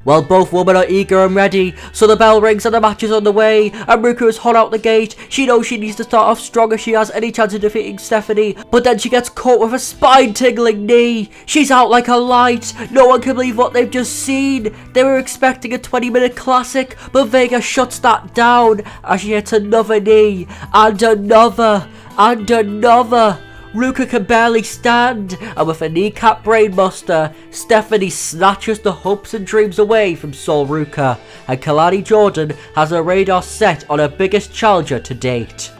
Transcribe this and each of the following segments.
Well, both women are eager and ready, so the bell rings and the match is underway, and Ruka is hot out the gate. She knows she needs to start off strong if she has any chance of defeating Stephanie, but then she gets caught with a spine-tingling knee. She's out like a light. No one can believe what they've just seen. They were expecting a 20-minute classic, but Vega shuts that down as she hits another knee, and another, and another. Ruka can barely stand, and with a kneecap brainbuster, Stephanie snatches the hopes and dreams away from Sol Ruka, and Kalani Jordan has her radar set on her biggest challenger to date.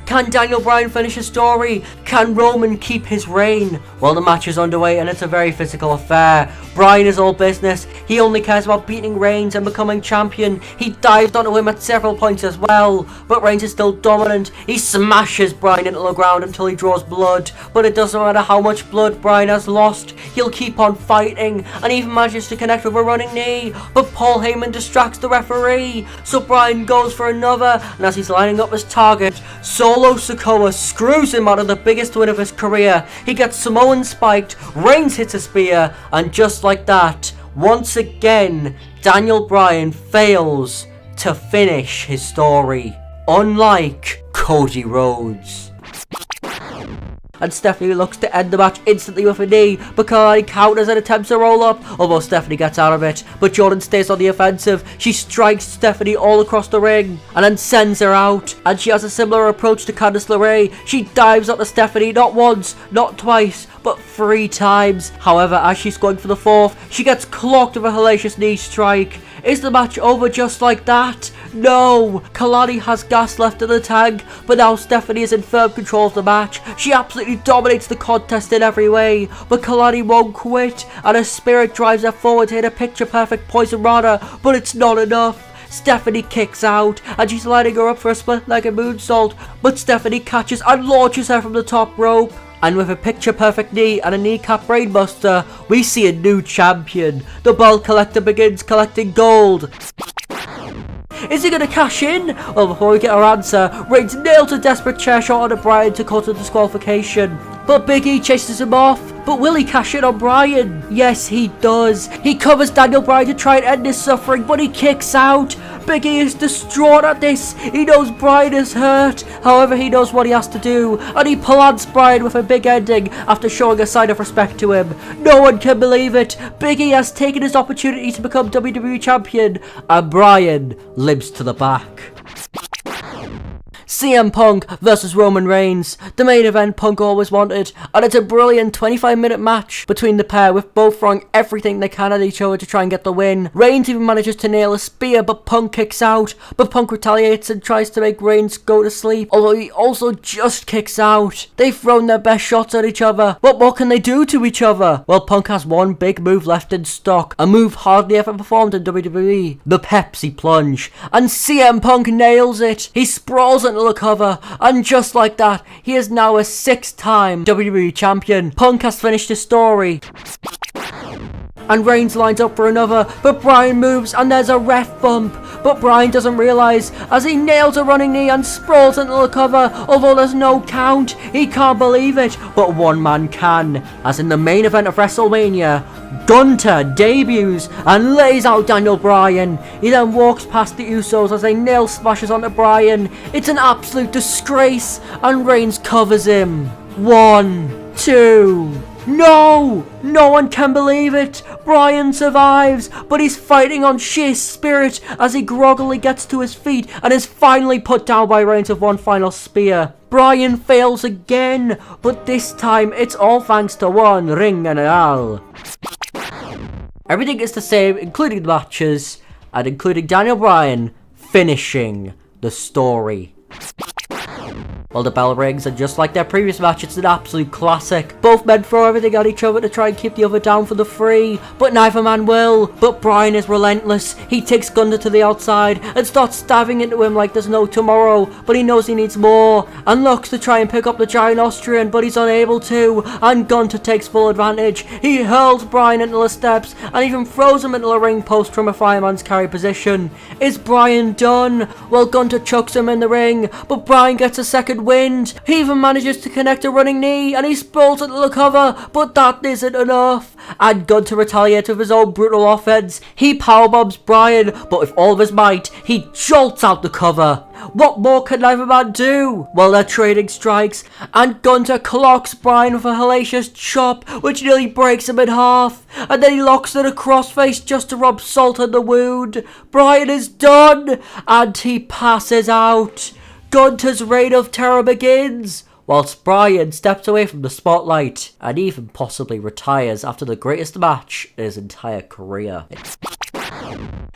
Can Daniel Bryan finish his story? Can Roman keep his reign? Well, the match is underway and it's a very physical affair. Bryan is all business. He only cares about beating Reigns and becoming champion. He dived onto him at several points as well, but Reigns is still dominant. He smashes Bryan into the ground until he draws blood, but it doesn't matter how much blood Bryan has lost. He'll keep on fighting and even manages to connect with a running knee, but Paul Heyman distracts the referee, so Bryan goes for another, and as he's lining up his target, Solo Sikoa screws him out of the biggest win of his career. He gets Samoan spiked, Reigns hits a spear, and just like that, once again, Daniel Bryan fails to finish his story, unlike Cody Rhodes. And Stephanie looks to end the match instantly with a knee, but Kalani counters and attempts a roll up, although Stephanie gets out of it. But Jordan stays on the offensive. She strikes Stephanie all across the ring and then sends her out. And she has a similar approach to Candice LeRae. She dives onto Stephanie not once, not twice, but 3 times. However, as she's going for the 4th, she gets clocked with a hellacious knee strike. Is the match over just like that? No! Kalani has gas left in the tank, but now Stephanie is in firm control of the match. She absolutely dominates the contest in every way, but Kalani won't quit, and her spirit drives her forward to hit a picture-perfect Poison Rana, but it's not enough. Stephanie kicks out, and she's lining her up for a split-legged moonsault, but Stephanie catches and launches her from the top rope. And with a picture-perfect knee and a kneecap brainbuster, we see a new champion. The ball collector begins collecting gold. Is he going to cash in? Well, before we get our answer, Reigns nails a desperate chair shot onto Bryan to cut a disqualification. But Big E chases him off. But will he cash in on Bryan? Yes, he does. He covers Daniel Bryan to try and end his suffering, but he kicks out. Big E is distraught at this. He knows Bryan is hurt. However, he knows what he has to do, and he plants Bryan with a big ending after showing a sign of respect to him. No one can believe it. Big E has taken his opportunity to become WWE Champion, and Bryan limps to the back. CM Punk versus Roman Reigns, the main event Punk always wanted, and it's a brilliant 25-minute match between the pair, with both throwing everything they can at each other to try and get the win. Reigns even manages to nail a spear, but Punk kicks out, but Punk retaliates and tries to make Reigns go to sleep, although he also just kicks out. They've thrown their best shots at each other. What more can they do to each other? Well, Punk has one big move left in stock, a move hardly ever performed in WWE, the Pepsi Plunge, and CM Punk nails it. He sprawls into the cover, and just like that, he is now a 6-time WWE champion. Punk has finished his story. And Reigns lines up for another, but Bryan moves and there's a ref bump. But Bryan doesn't realise as he nails a running knee and sprawls into the cover. Although there's no count, he can't believe it, but one man can. As in the main event of WrestleMania, Gunther debuts and lays out Daniel Bryan. He then walks past the Usos as they nail smashes onto Bryan. It's an absolute disgrace, and Reigns covers him. 1, 2... No! No one can believe it! Bryan survives, but he's fighting on sheer spirit as he groggily gets to his feet and is finally put down by Reigns with one final spear. Bryan fails again, but this time it's all thanks to one ring general. Everything is the same, including the matches, and including Daniel Bryan finishing the story. Well, the bell rings, and just like their previous match, it's an absolute classic. Both men throw everything at each other to try and keep the other down for the 3, but neither man will. But Bryan is relentless. He takes Gunther to the outside and starts stabbing into him like there's no tomorrow, but he knows he needs more, and looks to try and pick up the giant Austrian, but he's unable to, and Gunther takes full advantage. He hurls Bryan into the steps and even throws him into the ring post from a fireman's carry position. Is Bryan done? Well, Gunther chucks him in the ring, but Bryan gets a second wind. He even manages to connect a running knee and he sprawls into the cover, but that isn't enough. And Gunther retaliates with his own brutal offense. He powerbombs Bryan, but with all of his might, he jolts out the cover. What more can neither man do? Well, they're trading strikes, and Gunther clocks Bryan with a hellacious chop, which nearly breaks him in half, and then he locks in a crossface just to rub salt in the wound. Bryan is done, and he passes out. Gunther's reign of terror begins, whilst Bryan steps away from the spotlight, and even possibly retires after the greatest match in his entire career.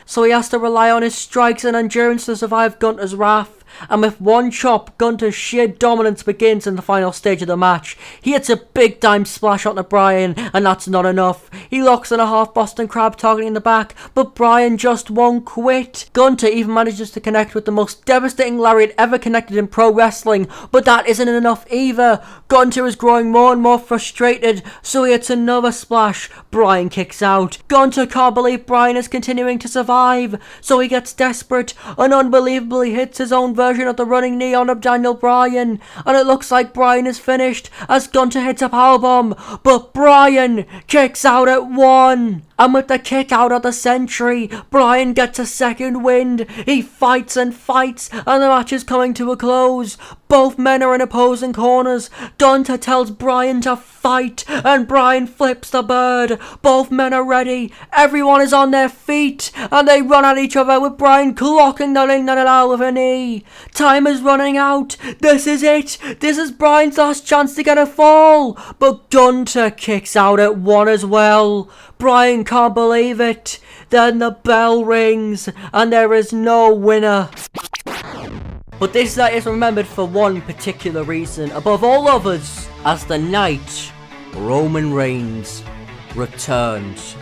So he has to rely on his strikes and endurance to survive Gunther's wrath. And with one chop, Gunther's sheer dominance begins in the final stage of the match. He hits a big time splash onto Bryan, and that's not enough. He locks in a half Boston Crab targeting the back, but Bryan just won't quit. Gunther even manages to connect with the most devastating lariat ever connected in pro wrestling, but that isn't enough either. Gunther is growing more and more frustrated, so he hits another splash. Bryan kicks out. Gunther can't believe Bryan is continuing to survive, so he gets desperate and unbelievably hits his own version of the running knee on Daniel Bryan, and it looks like Bryan is finished as Gunther hits a powerbomb, but Bryan kicks out at 1. And with the kick out of the century, Bryan gets a second wind. He fights and fights, and the match is coming to a close. Both men are in opposing corners. Gunther tells Bryan to fight, and Bryan flips the bird. Both men are ready. Everyone is on their feet, and they run at each other with Bryan clocking the ring with a knee. Time is running out. This is it. This is Bryan's last chance to get a fall. But Gunther kicks out at 1 as well. Bryan can't believe it. Then the bell rings, and there is no winner. But this night is remembered for one particular reason, above all others, as the night Roman Reigns returns.